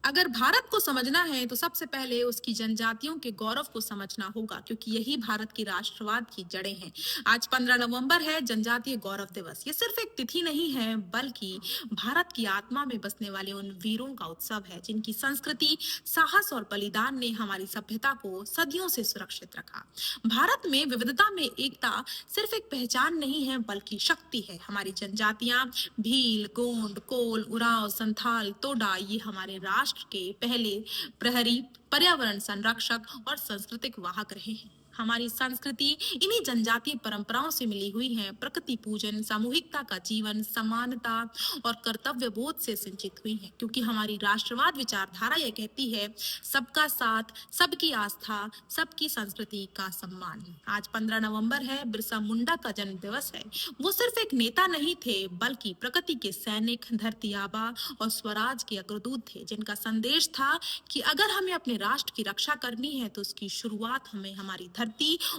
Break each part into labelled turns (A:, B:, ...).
A: अगर भारत को समझना है तो सबसे पहले उसकी जनजातियों के गौरव को समझना होगा, क्योंकि यही भारत की राष्ट्रवाद की जड़ें हैं। आज 15 नवंबर है जनजातीय गौरव दिवस। ये सिर्फ एक तिथि नहीं है, बल्कि भारत की आत्मा में बसने वाले उन वीरों का उत्सव है जिनकी संस्कृति, साहस और बलिदान ने हमारी सभ्यता को सदियों से सुरक्षित रखा। भारत में विविधता में एकता सिर्फ एक पहचान नहीं है, बल्कि शक्ति है। हमारी जनजातियां भील, गोंड, कोल, उरांव, संथाल, तोडा ये हमारे राष्ट्र के पहले प्रहरी, पर्यावरण संरक्षक और सांस्कृतिक वाहक रहे हैं। हमारी संस्कृति इन्हीं जनजातीय परंपराओं से मिली हुई है। प्रकृति पूजन, सामूहिकता का जीवन, समानता और कर्तव्य बोध से सिंचित हुई है, क्योंकि हमारी राष्ट्रवाद विचारधारा यह कहती है सबका साथ, सबकी आस्था, सबकी संस्कृति का सम्मान। आज 15 नवंबर है, बिरसा मुंडा का जन्म दिवस है। वो सिर्फ एक नेता नहीं थे, बल्कि प्रकृति के सैनिक, धरती आबा और स्वराज के अग्रदूत थे, जिनका संदेश था कि अगर हमें अपने राष्ट्र की रक्षा करनी है तो उसकी शुरुआत हमें हमारी धरती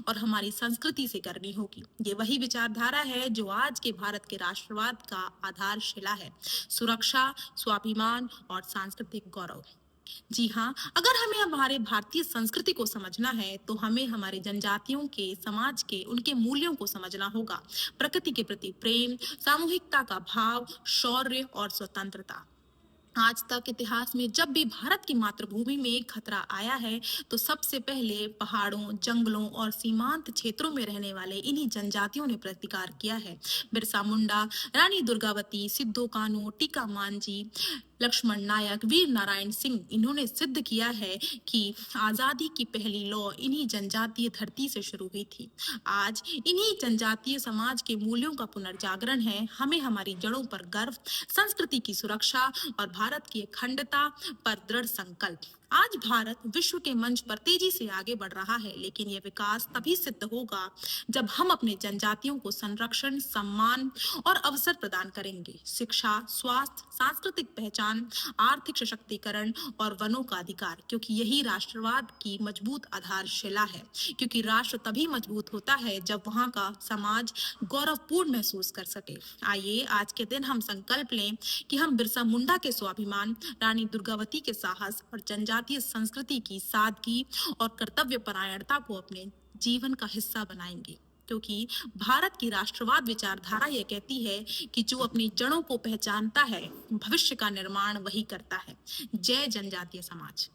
A: और हमारी संस्कृति से करनी होगी। ये वही विचारधारा है जो आज के भारत के राष्ट्रवाद का आधारशिला है। सुरक्षा, स्वाभिमान और सांस्कृतिक गौरव। जी हाँ, अगर हमें हमारे भारतीय संस्कृति को समझना है तो हमें हमारे जनजातियों के समाज के उनके मूल्यों को समझना होगा। प्रकृति के प्रति प्रेम, सामूहिकता का भाव, शौर्य और स्वतंत्रता। आज तक इतिहास में जब भी भारत की मातृभूमि में खतरा आया है, तो सबसे पहले पहाड़ों, जंगलों और सीमांत क्षेत्रों में रहने वाले इन्हीं जनजातियों ने प्रतिकार किया है। बिरसा मुंडा, रानी दुर्गावती, सिद्धो कान्हू, टीका मांझी, लक्ष्मण नायक, वीर नारायण सिंह, इन्होंने सिद्ध किया है कि आजादी की पहली लौ इन्हीं जनजातीय धरती से शुरू हुई थी। आज इन्हीं जनजातीय समाज के मूल्यों का पुनर्जागरण है। हमें हमारी जड़ों पर गर्व, संस्कृति की सुरक्षा और भारत की अखंडता पर दृढ़ संकल्प। आज भारत विश्व के मंच पर तेजी से आगे बढ़ रहा है, लेकिन यह विकास तभी सिद्ध होगा जब हम अपने जनजातियों को संरक्षण, सम्मान और अवसर प्रदान करेंगे। शिक्षा, स्वास्थ्य, सांस्कृतिक पहचान, आर्थिक सशक्तिकरण और वनों का अधिकार, क्योंकि यही राष्ट्रवाद की मजबूत आधारशिला है। क्योंकि राष्ट्र तभी मजबूत होता है जब वहां का समाज गौरवपूर्ण महसूस कर सके। आइए आज के दिन हम संकल्प लें कि हम बिरसा मुंडा के स्वाभिमान, रानी दुर्गावती के साहस और जनजातीय संस्कृति की सादगी और कर्तव्य परायणता को अपने जीवन का हिस्सा बनाएंगे। क्योंकि भारत की राष्ट्रवाद विचारधारा यह कहती है कि जो अपनी जड़ों को पहचानता है, भविष्य का निर्माण वही करता है। जय जनजातीय समाज।